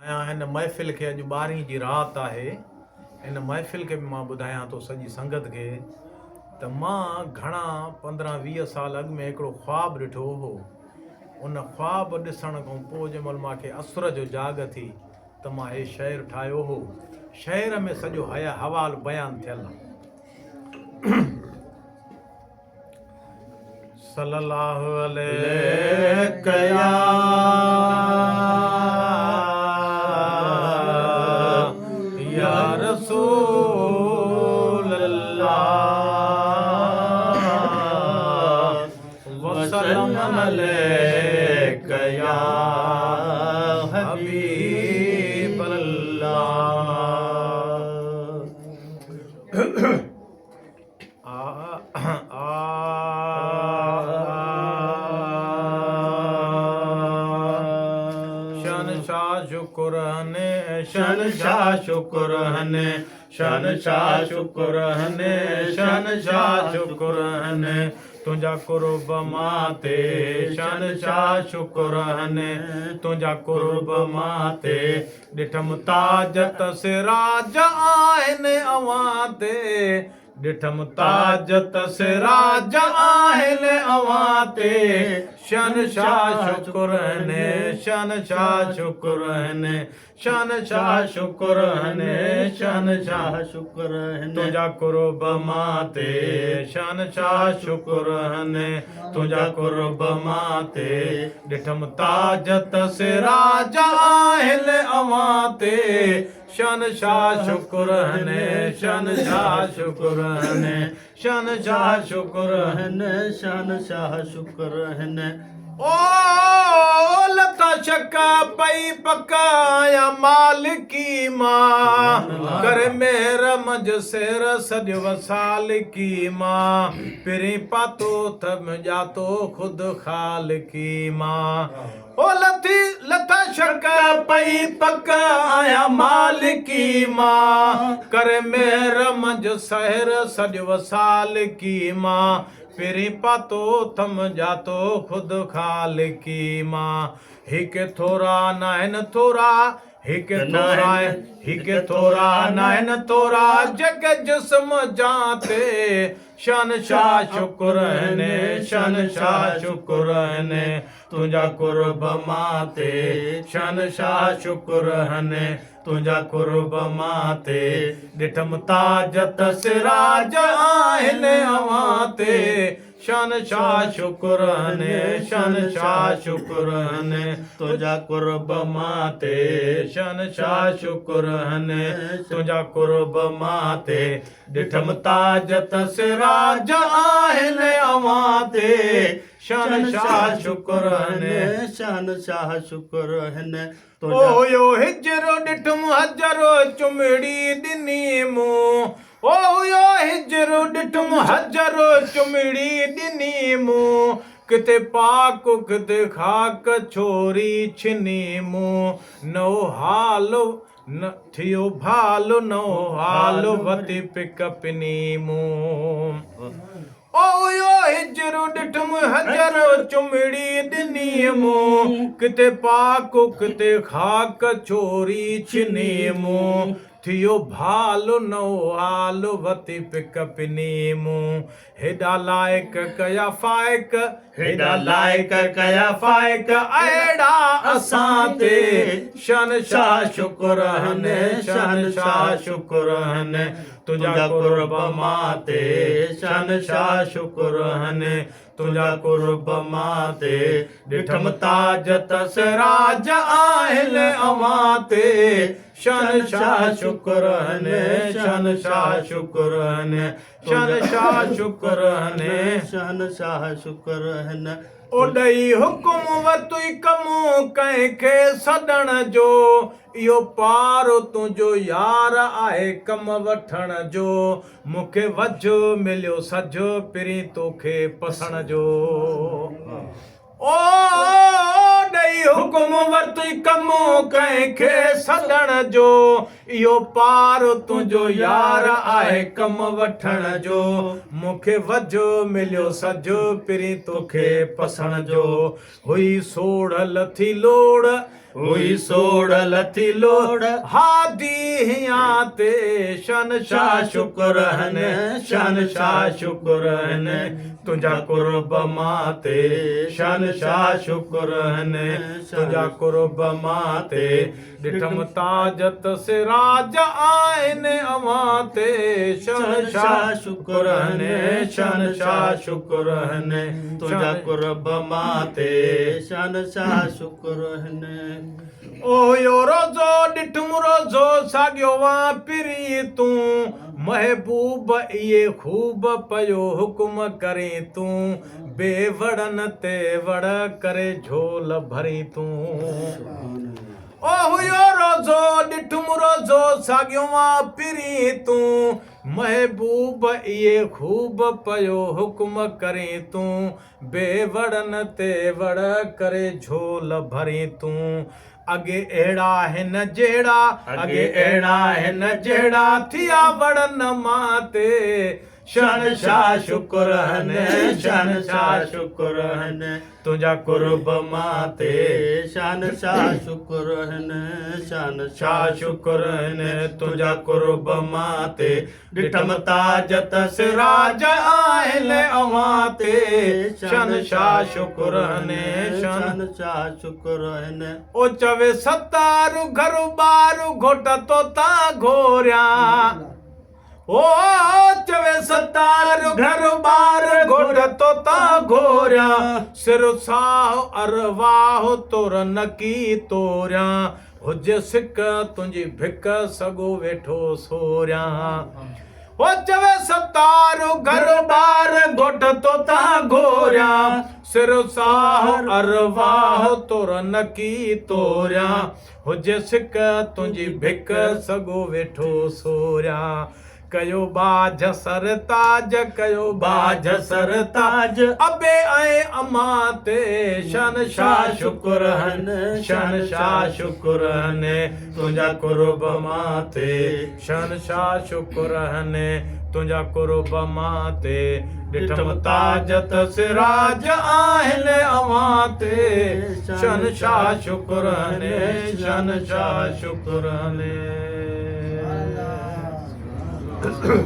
हिन महफ़िल खे अॼु 12 जी रात आहे। हिन महफ़िल खे बि मां ॿुधायां थो सॼी संगत खे त मां घणा 15-20 साल अॻु में हिकिड़ो ख्वाबु ॾिठो हो। उन ख्वाबु ॾिसण खां पोइ जंहिंमहिल मूंखे असुर जो जाग थी त मां हे शेर ठाहियो हो। शेर में सॼो हवालु बयानु थियल सल्लल्लाहु अलैहि या रसूल अल्लाह वसल्लम अलैका या हबीब अल्लाह। शनशाह शुक्र हने शनशाह शुक्र हने शनशाह शुक्र हने तुंहिंजा कुर्ब माते शनशाह शुक्र हने तुंहिंजा कुर्ब माते ॾिठम ताज तसिराज आहिनि अवां ते ॾिठम ताज तसिराज आहिनि अवां ते शनशाह शुक्र हने शनशाह शुक्र हने शनशाह शुक्र हने शनशाह शुक्र हने तुंहिंजा कुर्ब माते शनशाह शुक्र हने तुंहिंजा कुर्ब माते ॾिठम ताज तसिराज आहिनि अवां ते शनशाह शुक्र हने शनशाह शुक्र हने शनशाह शुक्र हने शनशाह शुक्र हने। ओ लता शक्का पई पकाया मालिकी मां कर मेर मज सेर सॼो वसाल की मां पिरी पातो थम जातो खुद खाल की मां। ओ लता शक्का पई पकाया मालिकी मां कर मेर मज सेर सॼो वसाल की मां पिरी पातो थम जातो खुद खाल की मां। हिक थोरा नाहिन थोरा हिक थोरा हिक थोरा नाहिन थोरा जग जिस्म जाते शनशाह शुक्र हने शनशाह शुक्र हने तुंहिंजा कुर्ब माते शनशाह शुक्र हने तुंहिंजा कुर्ब माते ॾिठम ताज तसिराज आहिनि अवां ते शनशाह शुक्र हने शनशाह शुक्र हने तुंहिंजा कुर्ब माते शनशाह शुक्र हने तुंहिंजा कुर्ब माते ॾिठम ताज तसिराज आहिनि अवां ते शनशाह शुक्र हने शनशाह शुक्र हने। ओ यो हिजरो ॾिठम हजरो चुमड़ी ॾिनी मूं ओ यो हिजरो ॾिठम हजरो चुमड़ी ॾिनी मूं किथे पाक किथे खाक छोरी छिनी मूं नओ हाल न थियो भाल नओ हाल वती पिक पिनी मूं। ओ यो हिजरो ॾिठम हजरो चुमड़ी ॾिनी मूं किथे पाक किथे खाक छोरी छिनी मूं थियो भाल नओ हाल वती पिक पिनी मूं। हेॾा लाइक कया फाइक हेॾा लाइक कया फाइक अहिड़ा असां ते शनशाह शुक्र हने शनशाह शुक्र हने तुंहिंजा कुर्ब माते शनशाह शुक्र हने तुंहिंजा कुर्ब माते ॾिठम ताज तसिराज आहिनि अवां ते शनशाह शुक्र हने शनशाह शुक्र हने शनशाह शुक्र हने शनशाह शुक्र हने। ओ ॾई हुकुम वरितई कमु कंहिंखे सॾण जो इहो पारो तुंहिंजो यार आहे कम वठण जो मूंखे वझो मिलियो सॼो पिरी तोखे पसण जो। ओ ॾई हुकुम वरितई कमु कंहिंखे सॾण जो इहो पारो तुंहिंजो यार आहे कम वठण जो मूंखे वझो मिलियो सॼो पिरी तोखे पसण जो। हुई सोढ़ लथी लोड़ हुई सोड़ लथी लोड़ हादी हियां ते शहनशाह शुक्र हने शहनशाह शुक्र हने तुंहिंजा कुर्ब मां ते शहनशाह शुक्र हने तुंहिंजा कुर्ब मां ते ॾिठम ताजत सिराज आहिनि अवां ते शहनशाह शुक्र हने शहनशाह शुक्र हने तुंहिंजा कुर्ब मां ते शहनशाह शुक्र हने ओयो रोज़ो ॾिठुम रोज़ो साॻियो वापिरी तूं महबूब इहे ख़ूब पयो हुकुम करे तूं बेवड़न ते वड़ करे झोल भरी तूं ओ हुयो रोज़ो ॾिठुम रोज़ो साॻियो वापिरी तूं महबूब इहे ख़ूब पयो हुकुम करे तूं बेवड़न ते वड़ करे झोल भरी तूं अॻे अहिड़ा आहिनि जहिड़ा अॻे अहिड़ा आहिनि जहिड़ा थिया वड़न मां ते शहनशाह शुक्र हने शहनशाह शुक्र हने तुंहिंजा कुर्ब मां ते शहनशाह शुक्र हने शहनशाह शाह शुक्र हने तुंहिंजा कुर्ब मां ते ॾिठम ताजत सिराज आहिनि अवां ते शहनशाह शुक्र हने शहनशाह शुक्र हने ओ चवे सतारू घर ॿारू घोट तोता घोरिया ओ चवे सतारू घर ॿार घोट तोता घोरिया सिर साह अरवाह तोर नकी तोरिया हुजे सिक तुंहिंजी भिक सॻो वेठो सोरिया ओ चवे सतारू घर ॿार घोट तोता घोरिया सिर साह अरवाह तोर नकी तोरिया हुजे सिक तुंहिंजी भिक सॻो वेठो सोरिया कयो बाझ सरताज कयो बाझ सरताज अबे ऐं अमां ते शहनशाह शुक्र हने शहनशाह शुक्र हने तुंहिंजा कुर्ब मां ते शहनशाह शुक्र हने तुंहिंजा कुर्ब मां ते ॾिठम ताजत सिराज आहिनि अवां ते शहनशाह शुक्र हने शहनशाह शुक्र हने